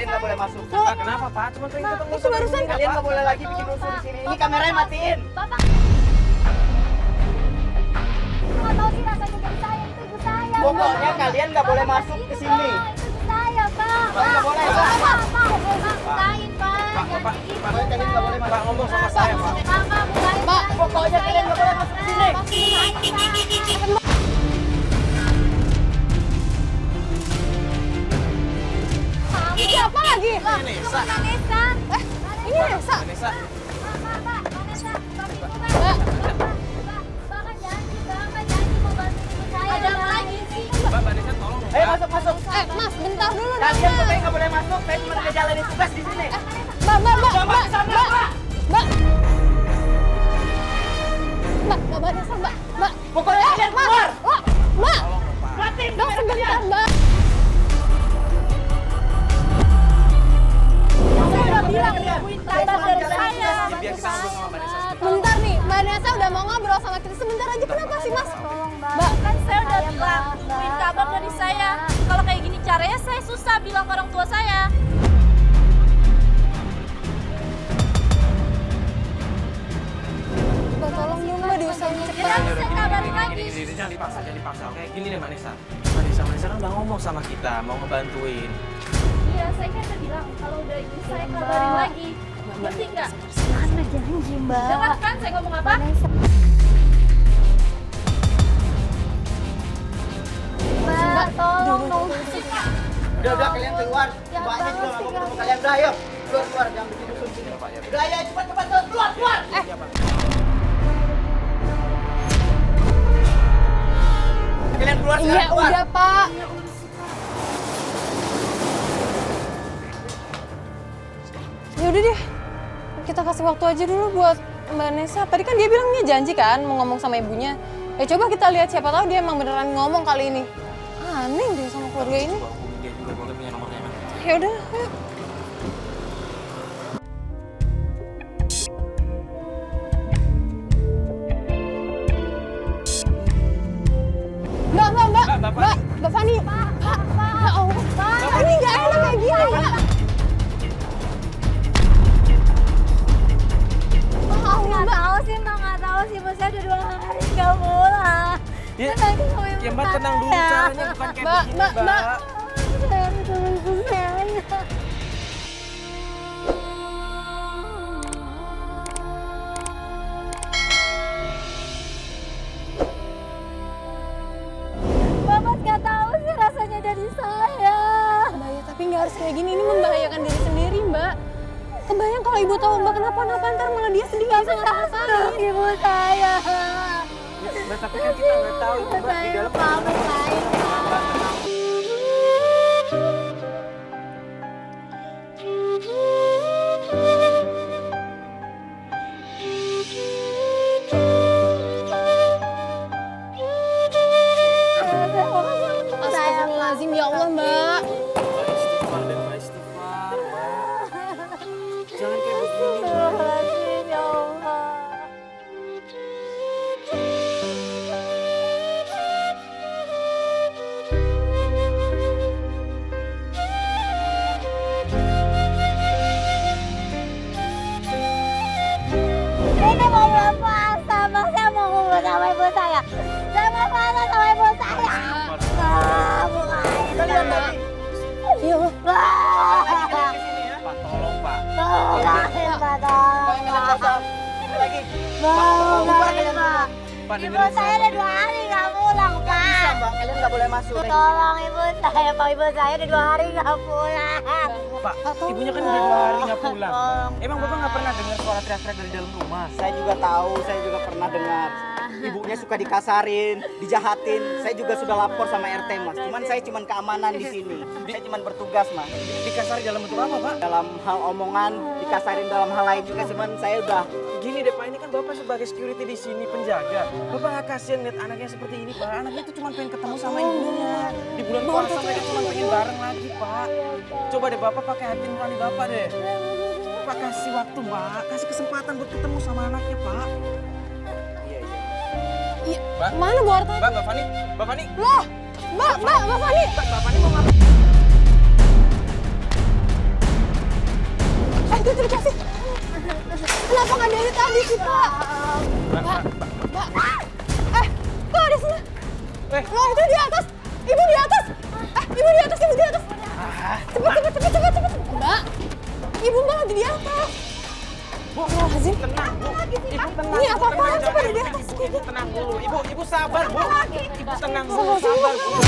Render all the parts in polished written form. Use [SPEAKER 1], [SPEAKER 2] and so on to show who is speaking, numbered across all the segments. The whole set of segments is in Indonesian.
[SPEAKER 1] kalian nggak boleh masuk.
[SPEAKER 2] Pak, kenapa Pak? Cuma pengen ketemu.
[SPEAKER 3] Itu barusan
[SPEAKER 1] Kalian nggak boleh lagi bikin rusuh di sini. Ini kameranya matiin.
[SPEAKER 4] Bapak nggak tahu sih rasanya jadi saya, itu ibu saya.
[SPEAKER 1] Pokoknya kalian nggak boleh masuk ke sini.
[SPEAKER 4] Itu ibu saya, Pak.
[SPEAKER 1] Pak, nggak boleh, Pak.
[SPEAKER 4] Pak, bukain, Pak.
[SPEAKER 2] Pak,
[SPEAKER 4] Jangan
[SPEAKER 2] Pak,
[SPEAKER 4] begitu,
[SPEAKER 1] Pak, kalian nggak boleh
[SPEAKER 2] Pak ngomong sama saya, Pak.
[SPEAKER 4] Pak, bukain,
[SPEAKER 3] Pak,
[SPEAKER 1] pokoknya kalian nggak boleh masuk ke sini.
[SPEAKER 3] ini apa lagi?
[SPEAKER 4] Ini Nesa.
[SPEAKER 3] Ini Nesa.
[SPEAKER 2] Vanessa.
[SPEAKER 4] Pak, Vanessa, buka pintu, Pak. Pak, kan janji mau bantu ibu saya. Ada apa lagi sih?
[SPEAKER 2] Mbak, Vanessa tolong.
[SPEAKER 1] Ayo masuk, masuk.
[SPEAKER 3] Mas, bentar dulu dong.
[SPEAKER 1] Kalian pokoknya nggak boleh masuk. Saya cuma ngejalanin tugas di sini.
[SPEAKER 3] Mbak,
[SPEAKER 1] Mbak, sana, Mbak.
[SPEAKER 3] Mbak, Vanessa, Mbak.
[SPEAKER 1] Pokoknya kalian keluar.
[SPEAKER 3] Mbak,
[SPEAKER 1] Matiin
[SPEAKER 3] Mbak,
[SPEAKER 1] kamera
[SPEAKER 3] sebentar,
[SPEAKER 1] kalian.
[SPEAKER 3] Mbak.
[SPEAKER 4] Saya udah bilang nungguin kabar dari saya.
[SPEAKER 2] Ya, biar kita ngobrol sama Vanessa sebentar.
[SPEAKER 3] Bentar nih, Mbak Nessa udah mau ngobrol sama kita. Sebentar aja, kenapa sih, Mas?
[SPEAKER 4] Mbak, kan saya udah bilang nungguin kabar dari saya. Kalau kayak gini caranya saya susah bilang ke orang tua saya.
[SPEAKER 3] Mbak, tolong dong, Mbak, diusahain
[SPEAKER 4] Ya
[SPEAKER 3] cepet.
[SPEAKER 4] kan saya kabarin lagi.
[SPEAKER 2] Ini jangan dipaksa. Oke, gini deh Vanessa. Vanessa kan udah ngomong sama kita, mau ngebantuin.
[SPEAKER 4] Iya, saya kan udah bilang kalau udah ini saya kabarin lagi. Ngerti nggak?
[SPEAKER 5] Kan udah janji, Mbak.
[SPEAKER 4] Dengar kan saya ngomong apa?
[SPEAKER 5] Mbak, tolong dong.
[SPEAKER 1] Udah kalian keluar. Mbaknya juga nggak mau ketemu kalian. Udah ayo. Keluar, jangan bikin rusuh di sini. Udah ayo, cepat, keluar. Kalian keluar
[SPEAKER 3] Iya,
[SPEAKER 1] sekarang, keluar.
[SPEAKER 3] udah, Pak. Ya udah deh, kita kasih waktu aja dulu buat Mbak Nessa. Tadi kan dia bilang dia janji kan mau ngomong sama ibunya. Coba kita lihat, siapa tahu dia emang beneran ngomong kali ini. Aneh deh sama keluarga ini.
[SPEAKER 2] Coba hubungin dia juga, boleh punya nomornya kan?
[SPEAKER 3] Ya udah, ayo. Mbak Fani. Pak. Ya Allah, Pak. Ini nggak enak kayak gini, Mbak.
[SPEAKER 4] Nggak tahu sih, Mbak, nggak tahu sih. Mbak, saya udah 2 hari nggak pulang.
[SPEAKER 2] Ya,
[SPEAKER 4] Nanti sama ibu
[SPEAKER 2] ya Mbak tenang dulu,
[SPEAKER 4] saya.
[SPEAKER 2] caranya bukan kayak
[SPEAKER 3] Mbak,
[SPEAKER 2] begini,
[SPEAKER 3] Mbak.
[SPEAKER 4] Saya ketemu ibu saya. Bapak nggak tahu sih rasanya jadi saya.
[SPEAKER 3] Mbak, ya, tapi nggak harus kayak gini. Ini membahayakan diri sendiri, Mbak. Kebayang kalau ibu tahu Mbak kenapa-napa, ntar malah dia sedih bisa ngerasain.
[SPEAKER 4] Ibu saya.
[SPEAKER 2] Mbak, tapi kan kita nggak tahu itu Mbak di dalam.
[SPEAKER 4] Kamu lain.
[SPEAKER 2] Mbak, tenang.
[SPEAKER 3] Astagfirullahaladzim, ya Allah, Mbak.
[SPEAKER 2] Istighfar dan istighfar, Mbak. Jangan kayak begini, Mbak.
[SPEAKER 4] Ya Allah. Ini mau bulan puasa, Bang. Saya mau ngumpul sama ibu saya. Saya mau puasa sama ibu saya. Bukain.
[SPEAKER 1] Kalian tadi.
[SPEAKER 3] Ya Allah.
[SPEAKER 1] Kalian ke sini ya.
[SPEAKER 2] Pak, tolong Pak.
[SPEAKER 4] Bukain, Pak.
[SPEAKER 1] Pokoknya kalian nggak usah. Ini lagi.
[SPEAKER 4] Bukain, Pak.
[SPEAKER 2] Pak,
[SPEAKER 4] Ibu
[SPEAKER 2] dengerin
[SPEAKER 4] saya udah 2 hari nggak pulang,
[SPEAKER 1] Bisa,
[SPEAKER 4] Pak.
[SPEAKER 1] Mbak. Kalian nggak boleh masuk.
[SPEAKER 4] Tolong ibu saya, Pak. Ibu saya udah 2 hari nggak pulang.
[SPEAKER 2] Pak, ibunya kan udah 2 hari nggak pulang.
[SPEAKER 4] Tolong.
[SPEAKER 2] Emang Bapak nggak pernah dengar suara teriak-teriak dari dalam rumah?
[SPEAKER 1] Saya juga tahu, saya juga pernah dengar. Ibunya suka dikasarin, dijahatin. Saya juga sudah lapor sama RT, Mas. Cuman saya cuman keamanan di sini. Saya cuman bertugas, Mas.
[SPEAKER 2] Dikasari dalam bentuk apa, Pak?
[SPEAKER 1] Dalam hal omongan, dikasarin dalam hal lain juga. Cuman saya udah
[SPEAKER 2] Gini deh Pak, ini kan Bapak sebagai security di sini, penjaga. Bapak nggak kasihan lihat anaknya seperti ini, Pak. Anaknya itu cuma pengen ketemu sama ibunya. Di bulan puasa mereka cuma pengen bareng lagi, Pak. Coba deh Bapak pakai hati nurani Bapak deh. Pak, kasih waktu, Pak. Kasih kesempatan buat ketemu sama anaknya, Pak.
[SPEAKER 3] Iya,
[SPEAKER 2] Mbak?
[SPEAKER 3] mana Bu Arta?
[SPEAKER 2] Mbak Fani. Mbak Fani.
[SPEAKER 3] Loh, Mbak Fani.
[SPEAKER 2] Mbak Fani mau ngapain?
[SPEAKER 3] Itu dikasih. Kenapa nggak dari tadi sih, Pak? Pak. Kok ada sini? Loh, itu di atas. Ibu di atas. Ibu di atas, ibu di atas. Cepet. Mbak. Ibu Mbak lagi di atas.
[SPEAKER 2] Bu,
[SPEAKER 3] Lazim.
[SPEAKER 2] tenang, Bu. Ibu tenang.
[SPEAKER 3] Ini apa-apaan
[SPEAKER 2] Bu,
[SPEAKER 3] sih pada di atas?
[SPEAKER 2] Ibu tenang dulu. Ibu sabar, Bu. Ibu tenang dulu,
[SPEAKER 3] Sabar,
[SPEAKER 2] sabar, Bu.
[SPEAKER 3] sabar.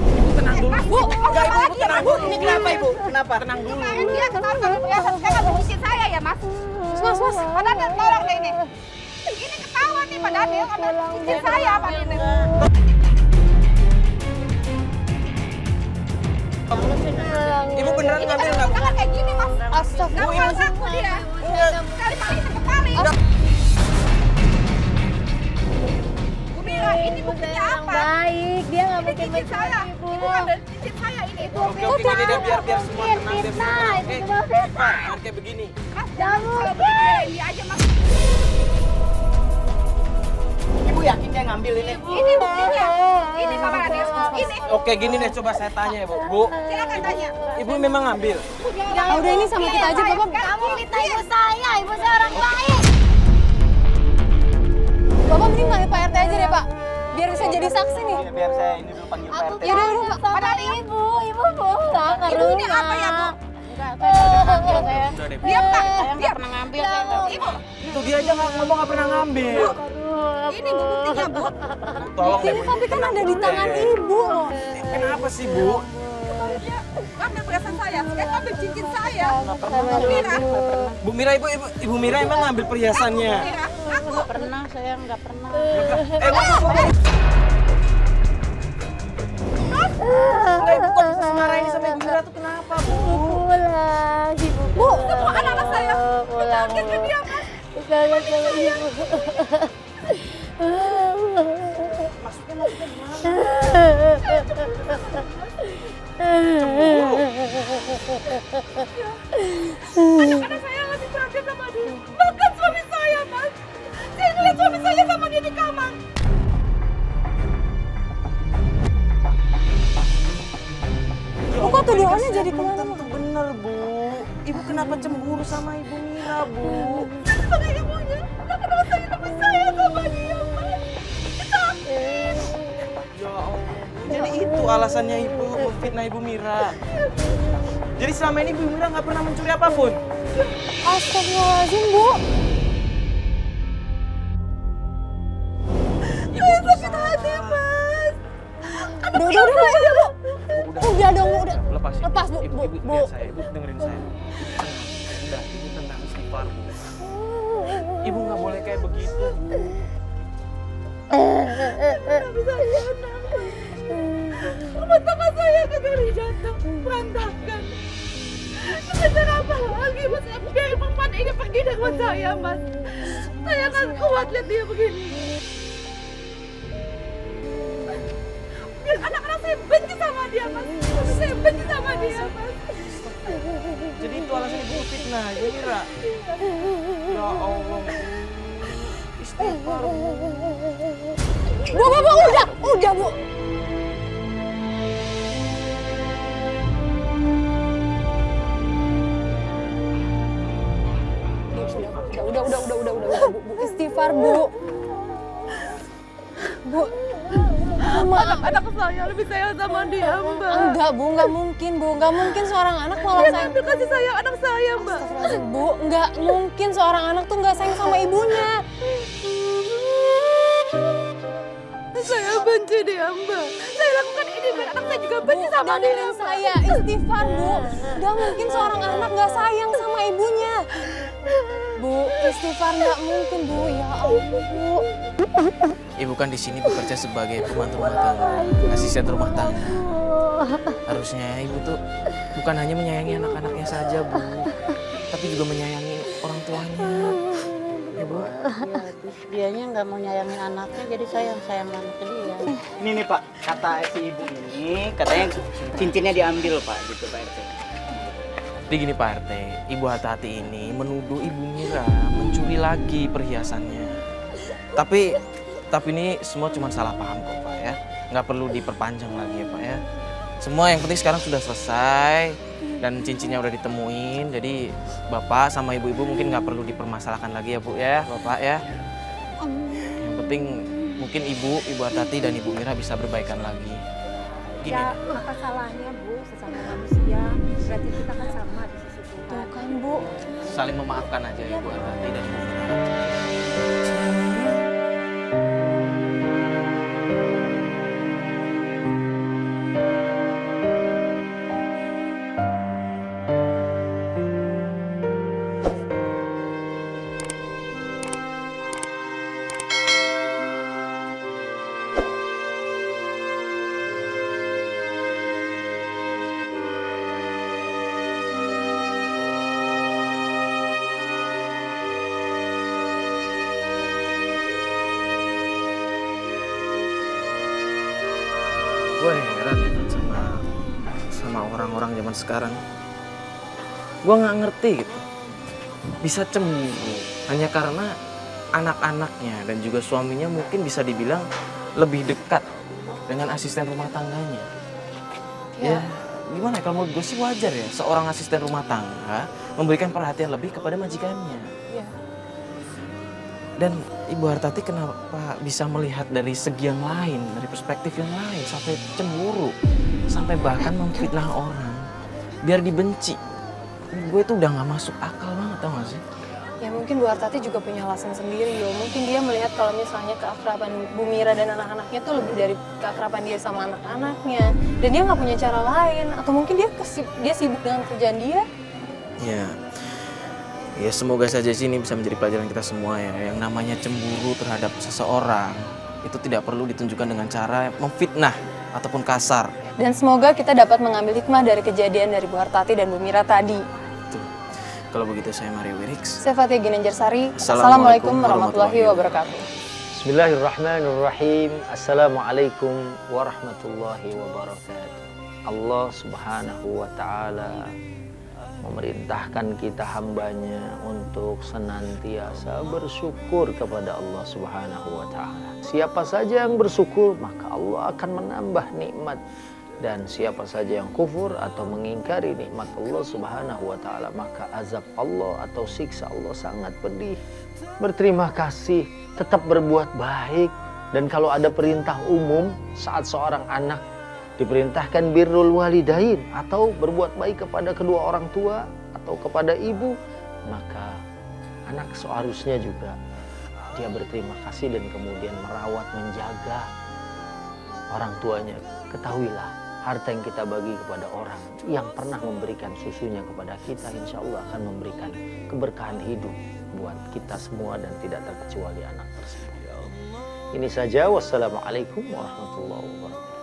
[SPEAKER 2] Ibu tenang dulu.
[SPEAKER 3] Bu,
[SPEAKER 2] Enggak, Ibu tenang dulu.
[SPEAKER 1] Ini kenapa ibu? Kenapa?
[SPEAKER 2] Tenang dulu.
[SPEAKER 4] Dia ketahuan kamu perhiasan sekarang bucin saya ya, Mas.
[SPEAKER 3] Mas.
[SPEAKER 4] Padahal dia tolong deh ini. Ini ketahuan nih, padahal dia karena bucin saya, Pak ini.
[SPEAKER 2] Ibu beneran ngambil nggak, Bu?
[SPEAKER 4] Jangan kayak gini, Mas.
[SPEAKER 3] Astagfirullah.
[SPEAKER 4] Nggak mau dia. Kali-kali itu kepali. Bu Mira, ini buktinya apa?
[SPEAKER 5] Baik, dia nggak
[SPEAKER 4] Ini
[SPEAKER 5] mungkin
[SPEAKER 4] cincin saya.
[SPEAKER 5] ibu.
[SPEAKER 4] Ibu ambil cincin saya ini. Ibu.
[SPEAKER 2] Oke, gini deh, biar semua tenang deh.
[SPEAKER 5] Fitnah, itu
[SPEAKER 2] Oke,
[SPEAKER 5] cuma fitnah.
[SPEAKER 2] Jangan kayak begini.
[SPEAKER 4] Mas,
[SPEAKER 5] Jangan
[SPEAKER 4] kalau
[SPEAKER 5] mungkin.
[SPEAKER 4] begini dia aja, Mas.
[SPEAKER 1] Ibu yakin dia ngambil ini?
[SPEAKER 4] Ini buktinya. Ini Bapak Ades. Ini.
[SPEAKER 2] Oke, gini deh, coba saya tanya ya, Bu. Bu,
[SPEAKER 4] Silakan tanya.
[SPEAKER 2] Ibu memang ngambil?
[SPEAKER 3] Ah, udah ini sama kita aja, Bapak.
[SPEAKER 5] Kamu fitnah ibu saya orang baik.
[SPEAKER 3] Bapak mending panggil Pak RT aja deh, Pak. Biar bisa jadi saksi nih.
[SPEAKER 1] Ya, biar saya ini dulu panggil Pak RT.
[SPEAKER 3] Yaudah, Pak.
[SPEAKER 5] Padahal ibu pulang ke
[SPEAKER 4] Ibu ini
[SPEAKER 5] rumah.
[SPEAKER 4] apa ya, Bu?
[SPEAKER 2] Udah deh, Bu.
[SPEAKER 4] Diam, Pak.
[SPEAKER 5] Saya
[SPEAKER 4] Diam.
[SPEAKER 5] nggak pernah ngambil.
[SPEAKER 4] Ibu,
[SPEAKER 2] Itu dia aja ngomong nggak pernah ngambil.
[SPEAKER 4] ini Bu buktinya, Bu.
[SPEAKER 2] Tolong deh,
[SPEAKER 3] Ini
[SPEAKER 2] Bu.
[SPEAKER 3] tapi kan ada di tangan ibu loh.
[SPEAKER 2] Kenapa sih, Bu?
[SPEAKER 4] Dia ngambil perhiasan saya. Dia ngambil cincin saya. Bu Mira.
[SPEAKER 2] Bu Mira, Ibu Mira emang ngambil perhiasannya.
[SPEAKER 4] Bu Mira, aku.
[SPEAKER 5] Pernah, saya nggak pernah.
[SPEAKER 2] Enggak, Ibu kok bisa marah ini sama Ibu Mira tuh kenapa, Bu?
[SPEAKER 5] Pulang, ibu.
[SPEAKER 3] Bu,
[SPEAKER 4] anak-anak saya.
[SPEAKER 5] Pulang.
[SPEAKER 4] Kaget dia, Mas.
[SPEAKER 5] Kangen sama ibu.
[SPEAKER 4] Anak saya lagi perhatian sama dia. Bahkan suami saya, Mas. Saya ngeliat suami saya sama dia di kamar.
[SPEAKER 3] kok tuduhannya jadi kemana?
[SPEAKER 2] Tentu bener, Bu. Ibu kenapa cemburu sama Ibu Mira, Bu?
[SPEAKER 4] Sebagai ibunya, kenapa saya lebih sayang sama dia, Mas?
[SPEAKER 2] Ya Allah. Jadi itu alasannya Ibu memfitnah Ibu Mira. Jadi selama ini Ibu Mira nggak pernah mencuri apapun?
[SPEAKER 3] Astagfirullahaladzim, Bu.
[SPEAKER 2] Ibu
[SPEAKER 4] Sakit hati, Mas.
[SPEAKER 3] Udah, Bu. Udah dong, Bu. Udah.
[SPEAKER 2] Lepasin.
[SPEAKER 3] Lepas, Bu.
[SPEAKER 2] Ibu,
[SPEAKER 3] Bu.
[SPEAKER 2] lihat saya. Ibu dengerin saya. Udah, Ibu tenang, istighfar, Bu. Ibu nggak boleh kayak begitu, Bu.
[SPEAKER 4] Rumah tangga saya kegari jantung, berantakan. Sebentar apa lagi, Mas? Biar perempuan ini pergi dari rumah saya, Mas. Saya kan kuat lihat dia begini. Biar anak-anak saya benci sama dia, Mas. Tapi saya benci sama dia, Mas.
[SPEAKER 2] Jadi itu alasan Ibu fitnah, Ibu Mira. Ya Allah. Istighfar, Bu.
[SPEAKER 3] Bu, udah, Bu. Udah, Bu. Istighfar, Bu. Bu.
[SPEAKER 4] Anak saya lebih sayang sama dia, Mbak.
[SPEAKER 3] Enggak, Bu, nggak mungkin, Bu. Nggak mungkin seorang anak malah
[SPEAKER 4] Dia
[SPEAKER 3] sayang.
[SPEAKER 4] ngambil kasih sayang anak saya, Mbak.
[SPEAKER 3] Astagfirullahaladzim, Bu, nggak mungkin seorang anak tuh nggak sayang sama ibunya.
[SPEAKER 4] Saya benci dia, Mbak. Saya lakukan ini biar anak saya juga benci sama dia,
[SPEAKER 3] Dengerin
[SPEAKER 4] Mbak.
[SPEAKER 3] saya, istighfar, Bu. Nggak mungkin seorang anak nggak sayang sama ibunya. Bu, istighfar nggak mungkin, Bu. Ya Allah, Bu.
[SPEAKER 2] Ibu kan di sini bekerja sebagai pembantu rumah tangga, asisten rumah tangga. Harusnya Ibu tuh bukan hanya menyayangi anak-anaknya saja, Bu, tapi juga menyayangi orang tuanya. Ya, Bu.
[SPEAKER 5] Dianya nggak mau nyayangin anaknya, jadi sayang anaknya dia.
[SPEAKER 1] Ini nih Pak, kata si ibu ini, katanya cincinnya diambil Pak, gitu Pak RT.
[SPEAKER 2] Jadi gini Pak RT, Ibu hati-hati ini menuduh Ibu Mira mencuri lagi perhiasannya. Tapi ini semua cuma salah paham kok Pak ya. Nggak perlu diperpanjang lagi ya Pak ya. Semua yang penting sekarang sudah selesai. Dan cincinnya udah ditemuin, jadi bapak sama ibu-ibu mungkin nggak perlu dipermasalahkan lagi ya bu ya, bapak ya. Yang penting mungkin ibu Artati dan ibu Mira bisa berbaikan lagi. Gini,
[SPEAKER 6] Ya, apa salahnya Bu, sesama manusia. Berarti kita kan sama di sisi
[SPEAKER 3] Tuh
[SPEAKER 6] Tuhan.
[SPEAKER 3] kan Bu.
[SPEAKER 2] saling memaafkan aja ya ibu Artati dan ibu Mira. Gue heran sama orang-orang zaman sekarang. Gue nggak ngerti gitu, bisa cemburu hanya karena anak-anaknya dan juga suaminya mungkin bisa dibilang lebih dekat dengan asisten rumah tangganya. Ya, gimana ya, kalau menurut gue sih wajar ya seorang asisten rumah tangga memberikan perhatian lebih kepada majikannya.
[SPEAKER 3] Iya.
[SPEAKER 2] Dan Ibu Artati kenapa bisa melihat dari segi yang lain, dari perspektif yang lain, sampai cemburu, sampai bahkan memfitnah orang, biar dibenci. Gue tuh udah gak masuk akal banget, tau gak sih?
[SPEAKER 3] Ya mungkin Bu Artati juga punya alasan sendiri yo. Mungkin dia melihat kalau misalnya keakraban Bu Mira dan anak-anaknya tuh lebih dari keakraban dia sama anak-anaknya. Dan dia nggak punya cara lain. Atau mungkin dia sibuk dengan kerjaan dia.
[SPEAKER 2] Ya semoga saja sih ini bisa menjadi pelajaran kita semua ya. Yang namanya cemburu terhadap seseorang itu tidak perlu ditunjukkan dengan cara memfitnah ataupun kasar.
[SPEAKER 3] Dan semoga kita dapat mengambil hikmah dari kejadian dari Bu Artati dan Bu Mira tadi.
[SPEAKER 2] Kalau begitu saya Mario Wirix.
[SPEAKER 3] Saya Fathia Ginanjarsari. Assalamualaikum warahmatullahi wabarakatuh.
[SPEAKER 7] Bismillahirrahmanirrahim. Assalamualaikum warahmatullahi wabarakatuh. Allah subhanahu wa ta'ala memerintahkan kita hambanya untuk senantiasa bersyukur kepada Allah subhanahu wa ta'ala. Siapa saja yang bersyukur, maka Allah akan menambah nikmat. Dan siapa saja yang kufur atau mengingkari nikmat Allah subhanahu wa ta'ala, maka azab Allah atau siksa Allah sangat pedih. Berterima kasih, tetap berbuat baik. Dan kalau ada perintah umum saat seorang anak diperintahkan birrul walidain atau berbuat baik kepada kedua orang tua atau kepada ibu, maka anak seharusnya juga dia berterima kasih dan kemudian merawat, menjaga orang tuanya. Ketahuilah, harta yang kita bagi kepada orang yang pernah memberikan susunya kepada kita, insya Allah akan memberikan keberkahan hidup buat kita semua dan tidak terkecuali anak tersebut. Ini saja, wassalamualaikum warahmatullahi wabarakatuh.